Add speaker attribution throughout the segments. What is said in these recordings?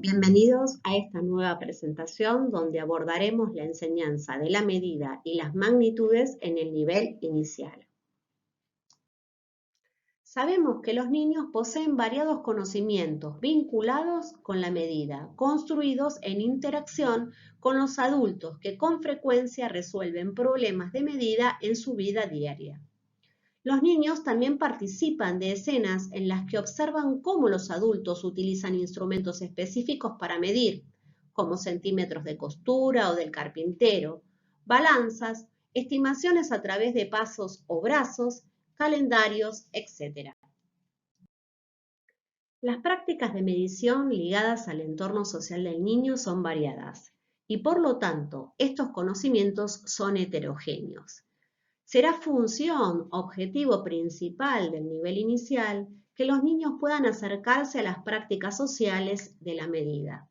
Speaker 1: Bienvenidos a esta nueva presentación donde abordaremos la enseñanza de la medida y las magnitudes en el nivel inicial. Sabemos que los niños poseen variados conocimientos vinculados con la medida, construidos en interacción con los adultos que con frecuencia resuelven problemas de medida en su vida diaria. Los niños también participan de escenas en las que observan cómo los adultos utilizan instrumentos específicos para medir, como centímetros de costura o del carpintero, balanzas, estimaciones a través de pasos o brazos, calendarios, etc. Las prácticas de medición ligadas al entorno social del niño son variadas y por lo tanto estos conocimientos son heterogéneos. Será función, objetivo principal del nivel inicial, que los niños puedan acercarse a las prácticas sociales de la medida.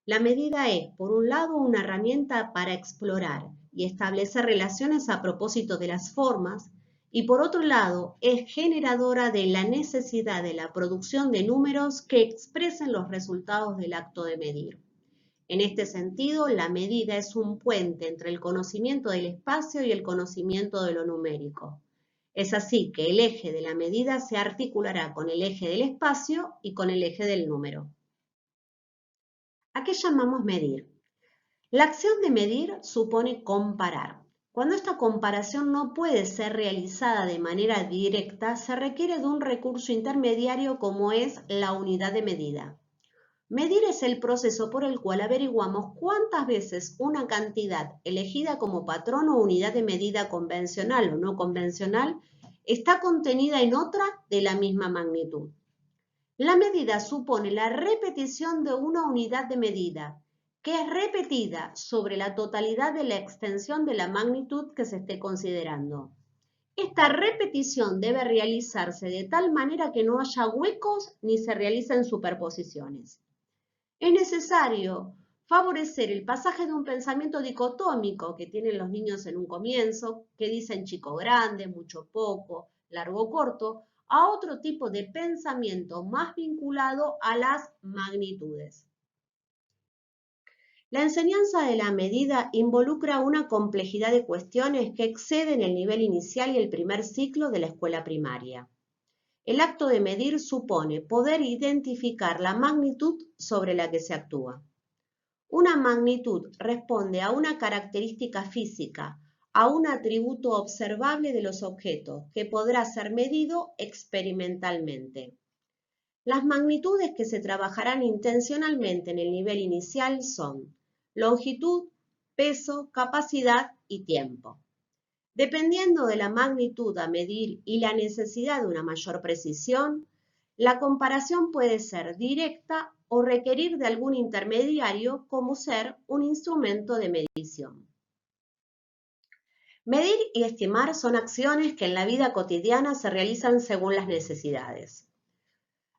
Speaker 1: La medida es, por un lado, una herramienta para explorar y establecer relaciones a propósito de las formas, y por otro lado, es generadora de la necesidad de la producción de números que expresen los resultados del acto de medir. En este sentido, la medida es un puente entre el conocimiento del espacio y el conocimiento de lo numérico. Es así que el eje de la medida se articulará con el eje del espacio y con el eje del número. ¿A qué llamamos medir? La acción de medir supone comparar. Cuando esta comparación no puede ser realizada de manera directa, se requiere de un recurso intermediario como es la unidad de medida. Medir es el proceso por el cual averiguamos cuántas veces una cantidad elegida como patrón o unidad de medida convencional o no convencional está contenida en otra de la misma magnitud. La medida supone la repetición de una unidad de medida, que es repetida sobre la totalidad de la extensión de la magnitud que se esté considerando. Esta repetición debe realizarse de tal manera que no haya huecos ni se realicen superposiciones. Es necesario favorecer el pasaje de un pensamiento dicotómico que tienen los niños en un comienzo, que dicen chico grande, mucho poco, largo corto, a otro tipo de pensamiento más vinculado a las magnitudes. La enseñanza de la medida involucra una complejidad de cuestiones que exceden el nivel inicial y el primer ciclo de la escuela primaria. El acto de medir supone poder identificar la magnitud sobre la que se actúa. Una magnitud responde a una característica física, a un atributo observable de los objetos que podrá ser medido experimentalmente. Las magnitudes que se trabajarán intencionalmente en el nivel inicial son longitud, peso, capacidad y tiempo. Dependiendo de la magnitud a medir y la necesidad de una mayor precisión, la comparación puede ser directa o requerir de algún intermediario como ser un instrumento de medición. Medir y estimar son acciones que en la vida cotidiana se realizan según las necesidades.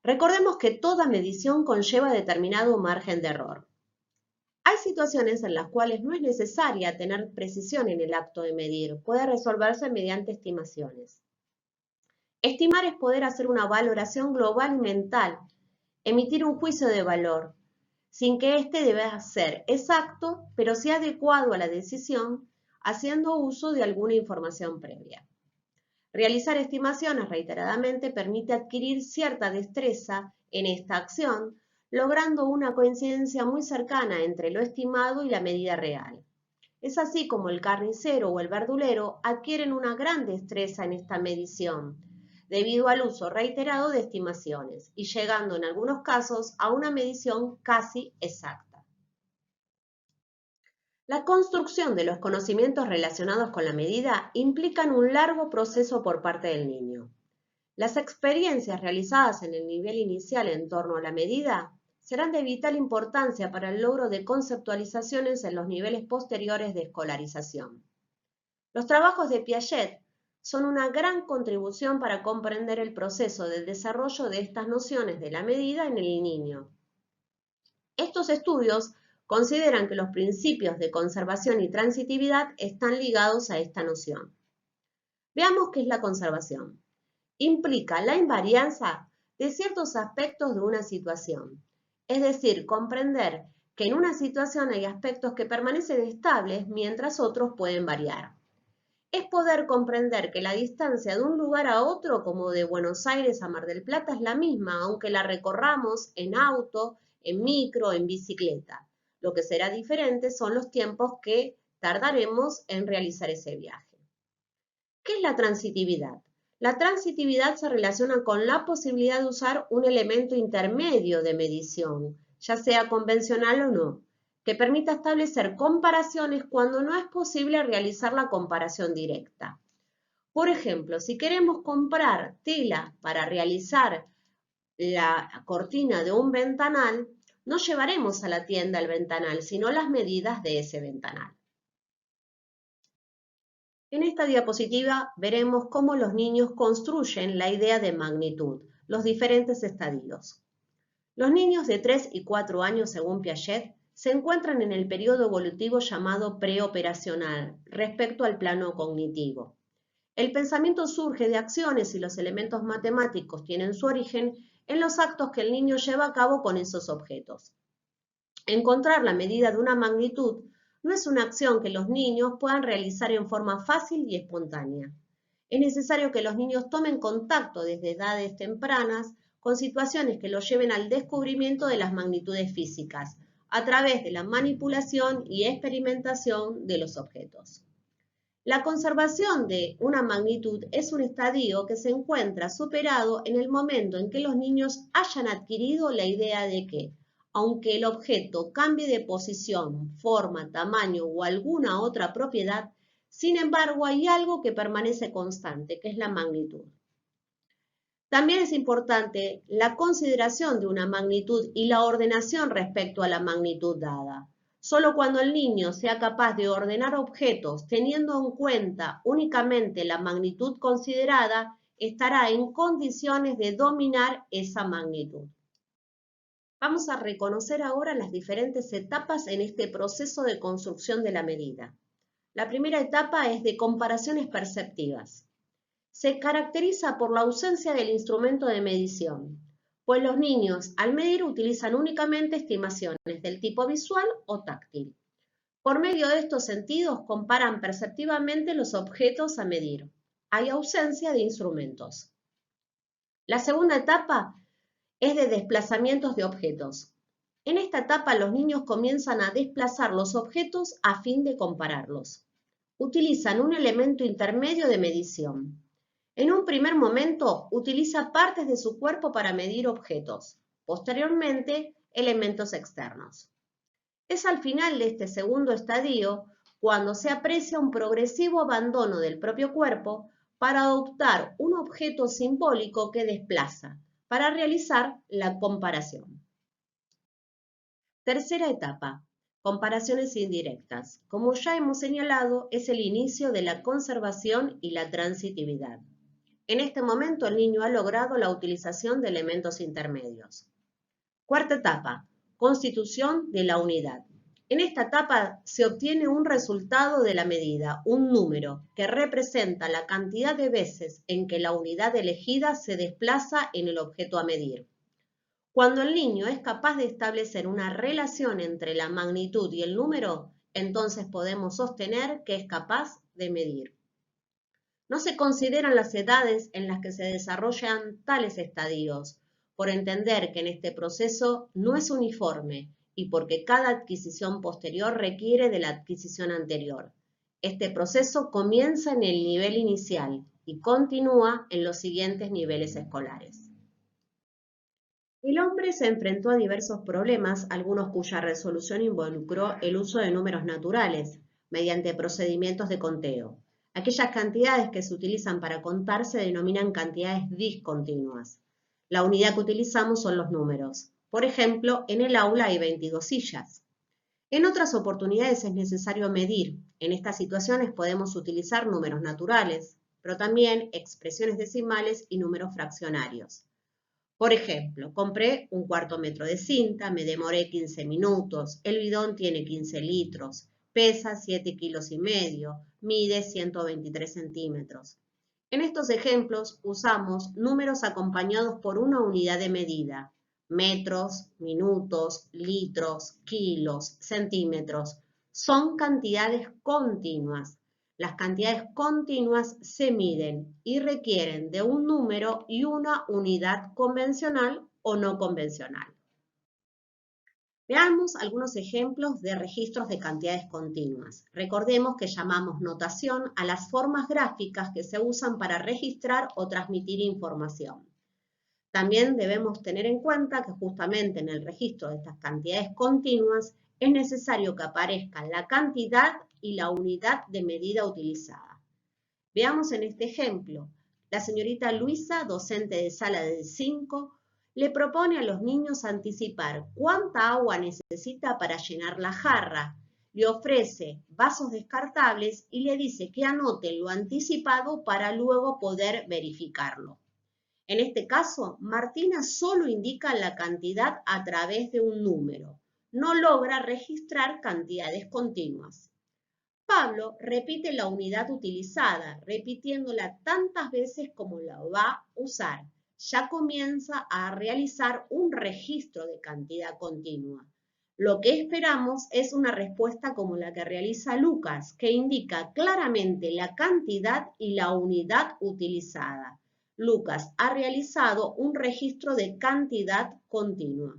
Speaker 1: Recordemos que toda medición conlleva determinado margen de error. Hay situaciones en las cuales no es necesaria tener precisión en el acto de medir, puede resolverse mediante estimaciones. Estimar es poder hacer una valoración global y mental, emitir un juicio de valor, sin que éste deba ser exacto, pero sí adecuado a la decisión, haciendo uso de alguna información previa. Realizar estimaciones reiteradamente permite adquirir cierta destreza en esta acción, logrando una coincidencia muy cercana entre lo estimado y la medida real. Es así como el carnicero o el verdulero adquieren una gran destreza en esta medición, debido al uso reiterado de estimaciones y llegando en algunos casos a una medición casi exacta. La construcción de los conocimientos relacionados con la medida implican un largo proceso por parte del niño. Las experiencias realizadas en el nivel inicial en torno a la medida serán de vital importancia para el logro de conceptualizaciones en los niveles posteriores de escolarización. Los trabajos de Piaget son una gran contribución para comprender el proceso de desarrollo de estas nociones de la medida en el niño. Estos estudios consideran que los principios de conservación y transitividad están ligados a esta noción. Veamos qué es la conservación. Implica la invarianza de ciertos aspectos de una situación. es decir, comprender que en una situación hay aspectos que permanecen estables mientras otros pueden variar. Es poder comprender que la distancia de un lugar a otro, como de Buenos Aires a Mar del Plata, es la misma, aunque la recorramos en auto, en micro, en bicicleta. Lo que será diferente son los tiempos que tardaremos en realizar ese viaje. ¿Qué es la transitividad? La transitividad se relaciona con la posibilidad de usar un elemento intermedio de medición, ya sea convencional o no, que permita establecer comparaciones cuando no es posible realizar la comparación directa. Por ejemplo, si queremos comprar tela para realizar la cortina de un ventanal, no llevaremos a la tienda el ventanal, sino las medidas de ese ventanal. En esta diapositiva veremos cómo los niños construyen la idea de magnitud, los diferentes estadios. Los niños de 3 y 4 años, según Piaget, se encuentran en el periodo evolutivo llamado preoperacional respecto al plano cognitivo. El pensamiento surge de acciones y los elementos matemáticos tienen su origen en los actos que el niño lleva a cabo con esos objetos. Encontrar la medida de una magnitud no es una acción que los niños puedan realizar en forma fácil y espontánea. Es necesario que los niños tomen contacto desde edades tempranas con situaciones que los lleven al descubrimiento de las magnitudes físicas, a través de la manipulación y experimentación de los objetos. La conservación de una magnitud es un estadio que se encuentra superado en el momento en que los niños hayan adquirido la idea de que, aunque el objeto cambie de posición, forma, tamaño o alguna otra propiedad, sin embargo hay algo que permanece constante, que es la magnitud. También es importante la consideración de una magnitud y la ordenación respecto a la magnitud dada. Solo cuando el niño sea capaz de ordenar objetos teniendo en cuenta únicamente la magnitud considerada, estará en condiciones de dominar esa magnitud. Vamos a reconocer ahora las diferentes etapas en este proceso de construcción de la medida. La primera etapa es de comparaciones perceptivas. Se caracteriza por la ausencia del instrumento de medición, pues los niños al medir utilizan únicamente estimaciones del tipo visual o táctil. Por medio de estos sentidos comparan perceptivamente los objetos a medir. Hay ausencia de instrumentos. La segunda etapa es de desplazamientos de objetos. En esta etapa los niños comienzan a desplazar los objetos a fin de compararlos. Utilizan un elemento intermedio de medición. En un primer momento utiliza partes de su cuerpo para medir objetos, posteriormente elementos externos. Es al final de este segundo estadio cuando se aprecia un progresivo abandono del propio cuerpo para adoptar un objeto simbólico que desplaza, para realizar la comparación. Tercera etapa, comparaciones indirectas. Como ya hemos señalado, es el inicio de la conservación y la transitividad. En este momento el niño ha logrado la utilización de elementos intermedios. Cuarta etapa, constitución de la unidad. En esta etapa se obtiene un resultado de la medida, un número, que representa la cantidad de veces en que la unidad elegida se desplaza en el objeto a medir. Cuando el niño es capaz de establecer una relación entre la magnitud y el número, entonces podemos sostener que es capaz de medir. No se consideran las edades en las que se desarrollan tales estadios, por entender que en este proceso no es uniforme y porque cada adquisición posterior requiere de la adquisición anterior. Este proceso comienza en el nivel inicial y continúa en los siguientes niveles escolares. El hombre se enfrentó a diversos problemas, algunos cuya resolución involucró el uso de números naturales, mediante procedimientos de conteo. Aquellas cantidades que se utilizan para contar se denominan cantidades discontinuas. La unidad que utilizamos son los números. Por ejemplo, en el aula hay 22 sillas. En otras oportunidades es necesario medir. En estas situaciones podemos utilizar números naturales, pero también expresiones decimales y números fraccionarios. Por ejemplo, compré un cuarto metro de cinta, me demoré 15 minutos, el bidón tiene 15 litros, pesa 7,5 kilos, mide 123 centímetros. En estos ejemplos usamos números acompañados por una unidad de medida. Metros, minutos, litros, kilos, centímetros. Son cantidades continuas. Las cantidades continuas se miden y requieren de un número y una unidad convencional o no convencional. Veamos algunos ejemplos de registros de cantidades continuas. Recordemos que llamamos notación a las formas gráficas que se usan para registrar o transmitir información. También debemos tener en cuenta que justamente en el registro de estas cantidades continuas es necesario que aparezcan la cantidad y la unidad de medida utilizada. Veamos en este ejemplo. La señorita Luisa, docente de sala de 5, le propone a los niños anticipar cuánta agua necesita para llenar la jarra. Le ofrece vasos descartables y le dice que anoten lo anticipado para luego poder verificarlo. En este caso, Martina solo indica la cantidad a través de un número. No logra registrar cantidades continuas. Pablo repite la unidad utilizada, repitiéndola tantas veces como la va a usar. Ya comienza a realizar un registro de cantidad continua. Lo que esperamos es una respuesta como la que realiza Lucas, que indica claramente la cantidad y la unidad utilizada. Lucas ha realizado un registro de cantidad continua.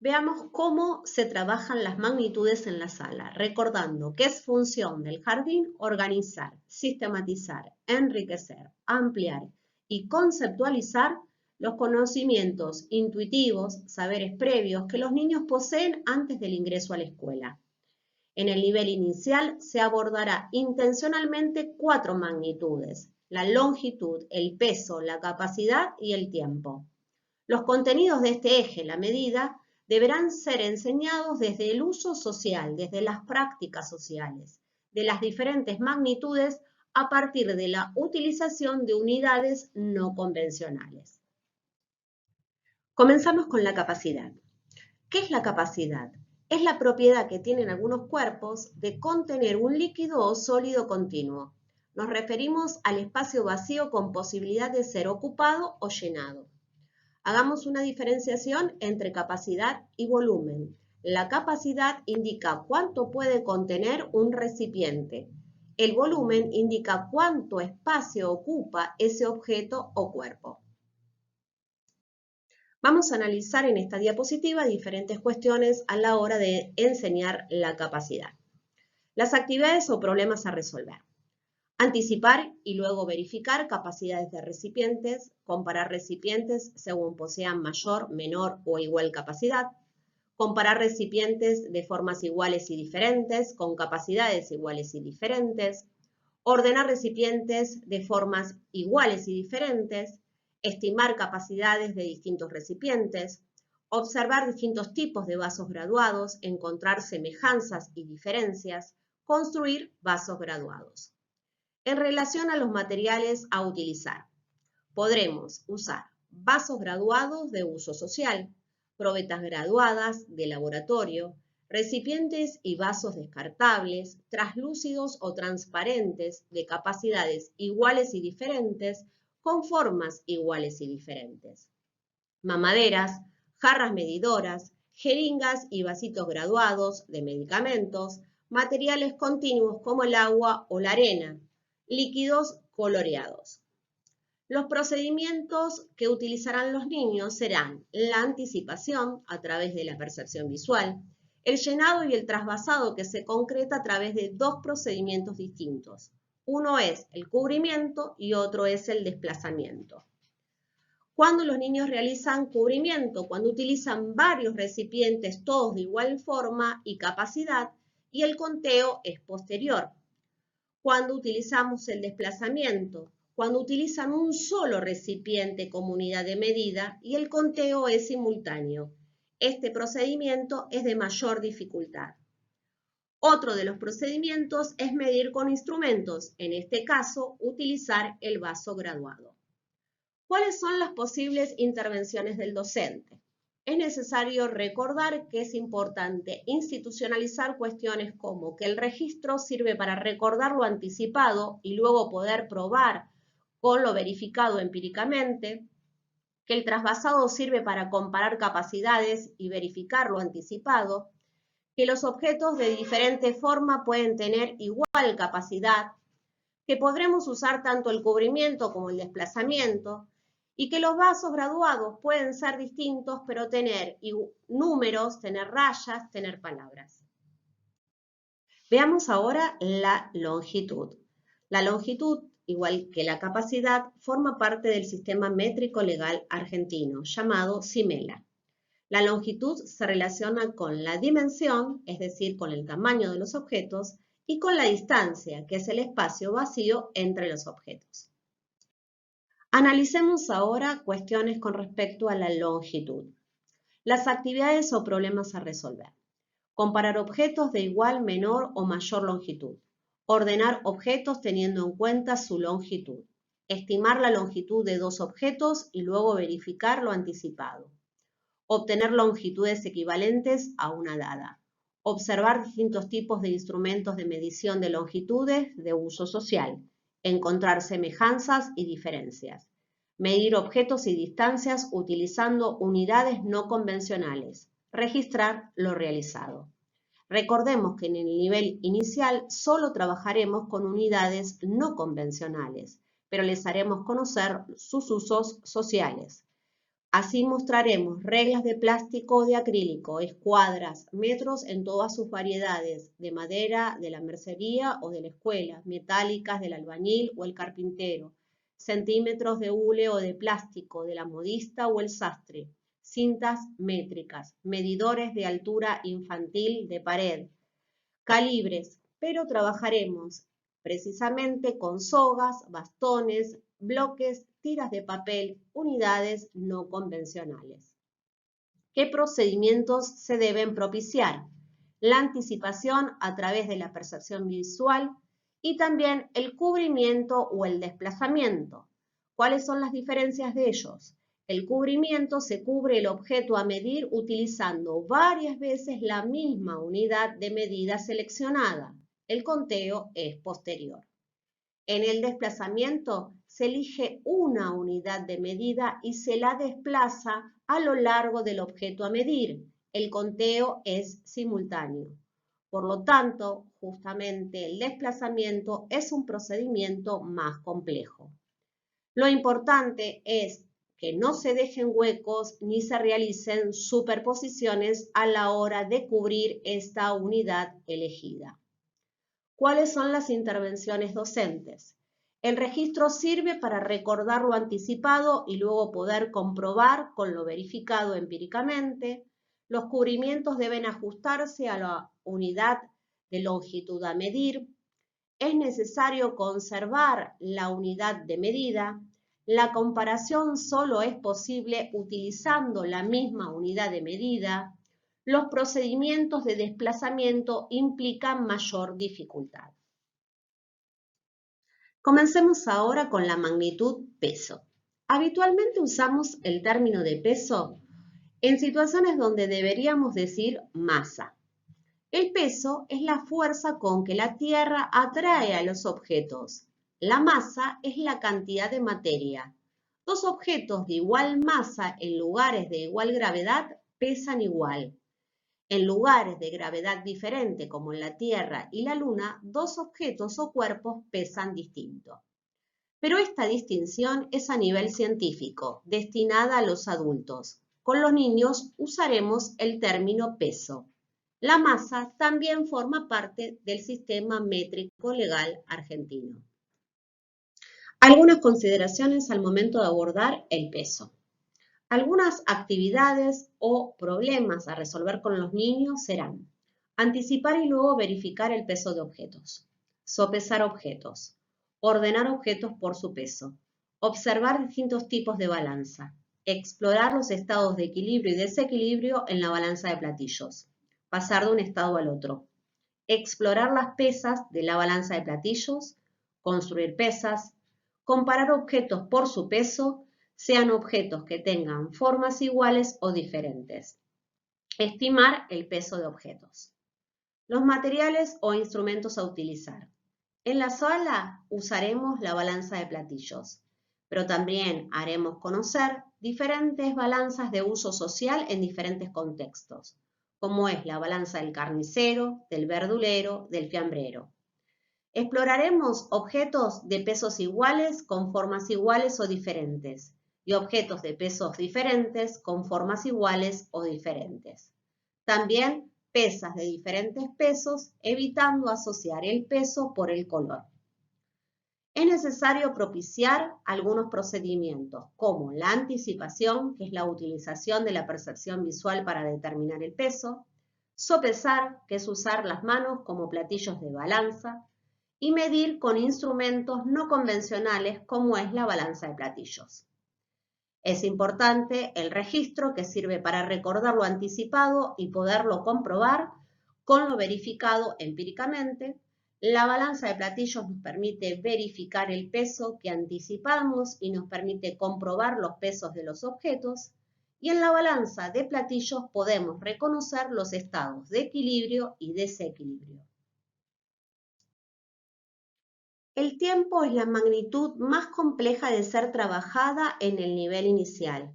Speaker 1: Veamos cómo se trabajan las magnitudes en la sala, recordando que es función del jardín organizar, sistematizar, enriquecer, ampliar y conceptualizar los conocimientos intuitivos, saberes previos que los niños poseen antes del ingreso a la escuela. En el nivel inicial se abordará intencionalmente 4 magnitudes: la longitud, el peso, la capacidad y el tiempo. Los contenidos de este eje, la medida, deberán ser enseñados desde el uso social, desde las prácticas sociales, de las diferentes magnitudes a partir de la utilización de unidades no convencionales. Comenzamos con la capacidad. ¿Qué es la capacidad? Es la propiedad que tienen algunos cuerpos de contener un líquido o sólido continuo. Nos referimos al espacio vacío con posibilidad de ser ocupado o llenado. Hagamos una diferenciación entre capacidad y volumen. La capacidad indica cuánto puede contener un recipiente. El volumen indica cuánto espacio ocupa ese objeto o cuerpo. Vamos a analizar en esta diapositiva diferentes cuestiones a la hora de enseñar la capacidad. Las actividades o problemas a resolver. Anticipar y luego verificar capacidades de recipientes, comparar recipientes según posean mayor, menor o igual capacidad, comparar recipientes de formas iguales y diferentes con capacidades iguales y diferentes, ordenar recipientes de formas iguales y diferentes, estimar capacidades de distintos recipientes, observar distintos tipos de vasos graduados, encontrar semejanzas y diferencias, construir vasos graduados. En relación a los materiales a utilizar, podremos usar vasos graduados de uso social, probetas graduadas de laboratorio, recipientes y vasos descartables, translúcidos o transparentes de capacidades iguales y diferentes, con formas iguales y diferentes. Mamaderas, jarras medidoras, jeringas y vasitos graduados de medicamentos, materiales continuos como el agua o la arena, líquidos coloreados. Los procedimientos que utilizarán los niños serán la anticipación a través de la percepción visual, el llenado y el trasvasado que se concreta a través de 2 procedimientos distintos. Uno es el cubrimiento y otro es el desplazamiento. Cuando los niños realizan cubrimiento, cuando utilizan varios recipientes todos de igual forma y capacidad, y el conteo es posterior. Cuando utilizamos el desplazamiento, cuando utilizan un solo recipiente como unidad de medida y el conteo es simultáneo. Este procedimiento es de mayor dificultad. Otro de los procedimientos es medir con instrumentos, en este caso, utilizar el vaso graduado. ¿Cuáles son las posibles intervenciones del docente? Es necesario recordar que es importante institucionalizar cuestiones como que el registro sirve para recordar lo anticipado y luego poder probar con lo verificado empíricamente, que el trasvasado sirve para comparar capacidades y verificar lo anticipado, que los objetos de diferente forma pueden tener igual capacidad, que podremos usar tanto el cubrimiento como el desplazamiento, y que los vasos graduados pueden ser distintos, pero tener números, tener rayas, tener palabras. Veamos ahora la longitud. La longitud, igual que la capacidad, forma parte del sistema métrico legal argentino, llamado CIMELA. La longitud se relaciona con la dimensión, es decir, con el tamaño de los objetos, y con la distancia, que es el espacio vacío entre los objetos. Analicemos ahora cuestiones con respecto a la longitud. Las actividades o problemas a resolver. Comparar objetos de igual, menor o mayor longitud. Ordenar objetos teniendo en cuenta su longitud. Estimar la longitud de dos objetos y luego verificar lo anticipado. Obtener longitudes equivalentes a una dada. Observar distintos tipos de instrumentos de medición de longitudes de uso social. Encontrar semejanzas y diferencias. Medir objetos y distancias utilizando unidades no convencionales. Registrar lo realizado. Recordemos que en el nivel inicial solo trabajaremos con unidades no convencionales, pero les haremos conocer sus usos sociales. Así mostraremos reglas de plástico o de acrílico, escuadras, metros en todas sus variedades, de madera, de la mercería o de la escuela, metálicas del albañil o el carpintero, centímetros de hule o de plástico, de la modista o el sastre, cintas métricas, medidores de altura infantil de pared, calibres, pero trabajaremos precisamente con sogas, bastones, bloques, tiras de papel, unidades no convencionales. ¿Qué procedimientos se deben propiciar? La anticipación a través de la percepción visual y también el cubrimiento o el desplazamiento. ¿Cuáles son las diferencias de ellos? El cubrimiento se cubre el objeto a medir utilizando varias veces la misma unidad de medida seleccionada. El conteo es posterior. En el desplazamiento se elige una unidad de medida y se la desplaza a lo largo del objeto a medir. El conteo es simultáneo. Por lo tanto, justamente el desplazamiento es un procedimiento más complejo. Lo importante es que no se dejen huecos ni se realicen superposiciones a la hora de cubrir esta unidad elegida. ¿Cuáles son las intervenciones docentes? El registro sirve para recordar lo anticipado y luego poder comprobar con lo verificado empíricamente. Los cubrimientos deben ajustarse a la unidad de longitud a medir. Es necesario conservar la unidad de medida. La comparación solo es posible utilizando la misma unidad de medida. Los procedimientos de desplazamiento implican mayor dificultad. Comencemos ahora con la magnitud peso. Habitualmente usamos el término de peso en situaciones donde deberíamos decir masa. El peso es la fuerza con que la Tierra atrae a los objetos. La masa es la cantidad de materia. Dos objetos de igual masa en lugares de igual gravedad pesan igual. En lugares de gravedad diferente, como en la Tierra y la Luna, dos objetos o cuerpos pesan distinto. Pero esta distinción es a nivel científico, destinada a los adultos. Con los niños usaremos el término peso. La masa también forma parte del sistema métrico legal argentino. Algunas consideraciones al momento de abordar el peso. Algunas actividades o problemas a resolver con los niños serán anticipar y luego verificar el peso de objetos, sopesar objetos, ordenar objetos por su peso, observar distintos tipos de balanza, explorar los estados de equilibrio y desequilibrio en la balanza de platillos, pasar de un estado al otro, explorar las pesas de la balanza de platillos, construir pesas, comparar objetos por su peso, sean objetos que tengan formas iguales o diferentes. Estimar el peso de objetos. Los materiales o instrumentos a utilizar. En la sala usaremos la balanza de platillos, pero también haremos conocer diferentes balanzas de uso social en diferentes contextos, como es la balanza del carnicero, del verdulero, del fiambrero. Exploraremos objetos de pesos iguales con formas iguales o diferentes y objetos de pesos diferentes con formas iguales o diferentes. También pesas de diferentes pesos, evitando asociar el peso por el color. Es necesario propiciar algunos procedimientos, como la anticipación, que es la utilización de la percepción visual para determinar el peso, sopesar, que es usar las manos como platillos de balanza, y medir con instrumentos no convencionales como es la balanza de platillos. Es importante el registro, que sirve para recordar lo anticipado y poderlo comprobar con lo verificado empíricamente. La balanza de platillos nos permite verificar el peso que anticipamos y nos permite comprobar los pesos de los objetos. Y en la balanza de platillos podemos reconocer los estados de equilibrio y desequilibrio. El tiempo es la magnitud más compleja de ser trabajada en el nivel inicial.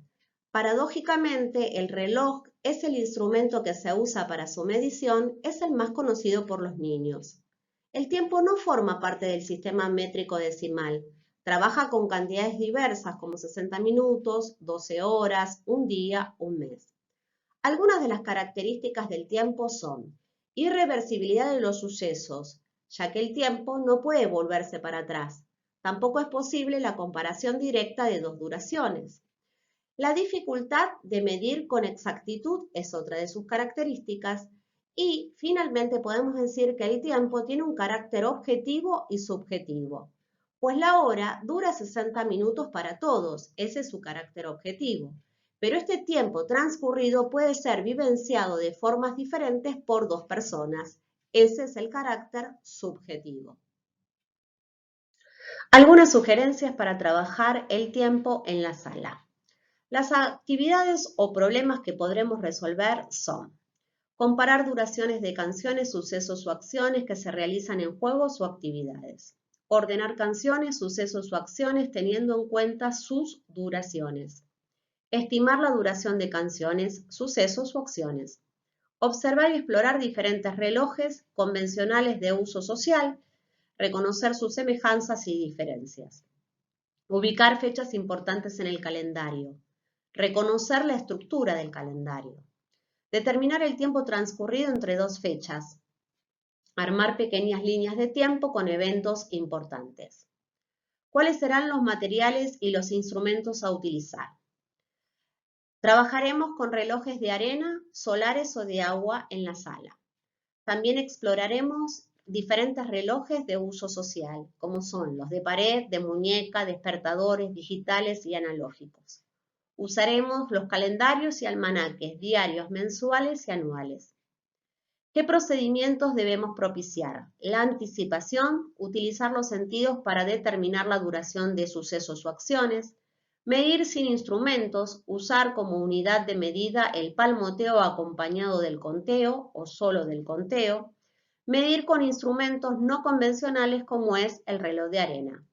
Speaker 1: Paradójicamente, el reloj es el instrumento que se usa para su medición, es el más conocido por los niños. El tiempo no forma parte del sistema métrico decimal. Trabaja con cantidades diversas como 60 minutos, 12 horas, un día, un mes. Algunas de las características del tiempo son irreversibilidad de los sucesos, ya que el tiempo no puede volverse para atrás. Tampoco es posible la comparación directa de dos duraciones. La dificultad de medir con exactitud es otra de sus características. Y finalmente podemos decir que el tiempo tiene un carácter objetivo y subjetivo, pues la hora dura 60 minutos para todos, ese es su carácter objetivo. Pero este tiempo transcurrido puede ser vivenciado de formas diferentes por dos personas. Ese es el carácter subjetivo. Algunas sugerencias para trabajar el tiempo en la sala. Las actividades o problemas que podremos resolver son: comparar duraciones de canciones, sucesos o acciones que se realizan en juegos o actividades. Ordenar canciones, sucesos o acciones teniendo en cuenta sus duraciones. Estimar la duración de canciones, sucesos o acciones. Observar y explorar diferentes relojes convencionales de uso social, reconocer sus semejanzas y diferencias. Ubicar fechas importantes en el calendario. Reconocer la estructura del calendario. Determinar el tiempo transcurrido entre dos fechas. Armar pequeñas líneas de tiempo con eventos importantes. ¿Cuáles serán los materiales y los instrumentos a utilizar? Trabajaremos con relojes de arena, solares o de agua en la sala. También exploraremos diferentes relojes de uso social, como son los de pared, de muñeca, despertadores digitales y analógicos. Usaremos los calendarios y almanaques diarios, mensuales y anuales. ¿Qué procedimientos debemos propiciar? La anticipación, utilizar los sentidos para determinar la duración de sucesos o acciones, medir sin instrumentos, usar como unidad de medida el palmoteo acompañado del conteo o solo del conteo, medir con instrumentos no convencionales como es el reloj de arena.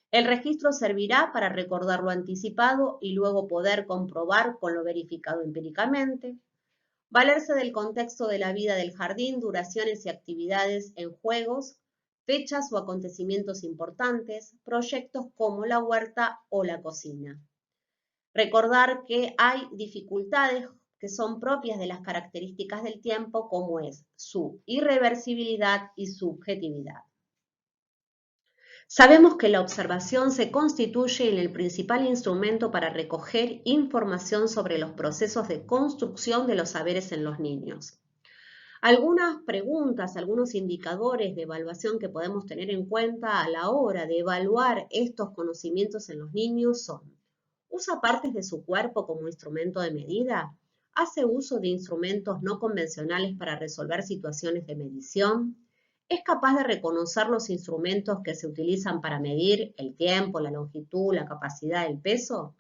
Speaker 1: El registro servirá para recordar lo anticipado y luego poder comprobar con lo verificado empíricamente. Valerse del contexto de la vida del jardín, duraciones y actividades en juegos, fechas o acontecimientos importantes, proyectos como la huerta o la cocina. Recordar que hay dificultades que son propias de las características del tiempo, como es su irreversibilidad y subjetividad. Sabemos que la observación se constituye en el principal instrumento para recoger información sobre los procesos de construcción de los saberes en los niños. Algunas preguntas, algunos indicadores de evaluación que podemos tener en cuenta a la hora de evaluar estos conocimientos en los niños son: ¿usa partes de su cuerpo como instrumento de medida? ¿Hace uso de instrumentos no convencionales para resolver situaciones de medición? ¿Es capaz de reconocer los instrumentos que se utilizan para medir el tiempo, la longitud, la capacidad, el peso?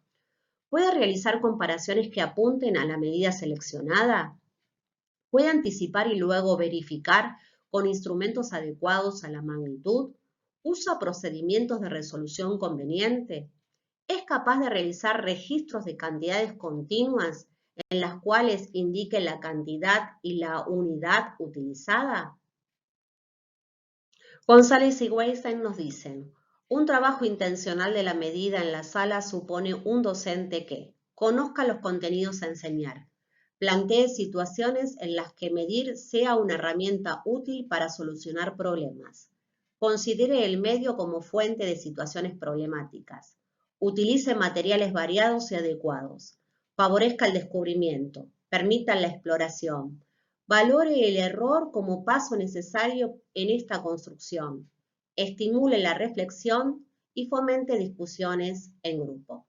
Speaker 1: ¿Puede realizar comparaciones que apunten a la medida seleccionada? ¿Puede anticipar y luego verificar con instrumentos adecuados a la magnitud? ¿Usa procedimientos de resolución conveniente? ¿Es capaz de realizar registros de cantidades continuas en las cuales indique la cantidad y la unidad utilizada? González y Weinstein nos dicen, un trabajo intencional de la medida en la sala supone un docente que conozca los contenidos a enseñar, plantee situaciones en las que medir sea una herramienta útil para solucionar problemas, considere el medio como fuente de situaciones problemáticas, utilice materiales variados y adecuados, favorezca el descubrimiento, permita la exploración, valore el error como paso necesario en esta construcción, estimule la reflexión y fomente discusiones en grupo.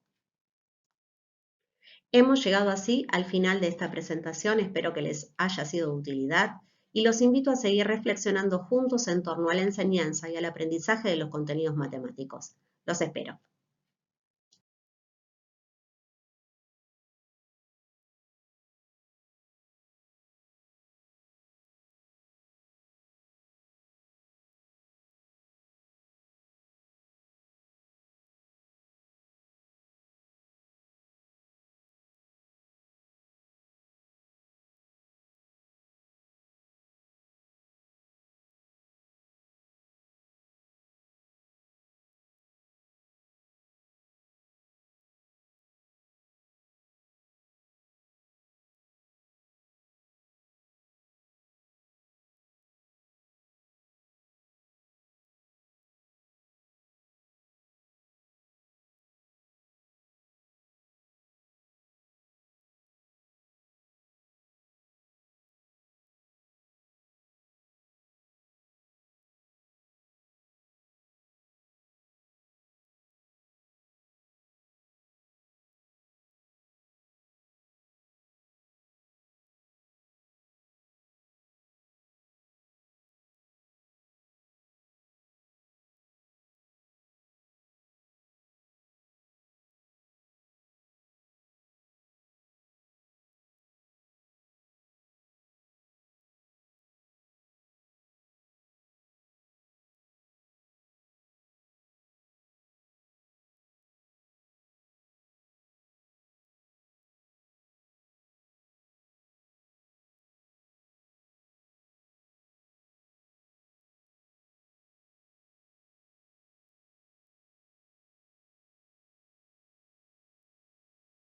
Speaker 1: Hemos llegado así al final de esta presentación, espero que les haya sido de utilidad y los invito a seguir reflexionando juntos en torno a la enseñanza y al aprendizaje de los contenidos matemáticos. Los espero.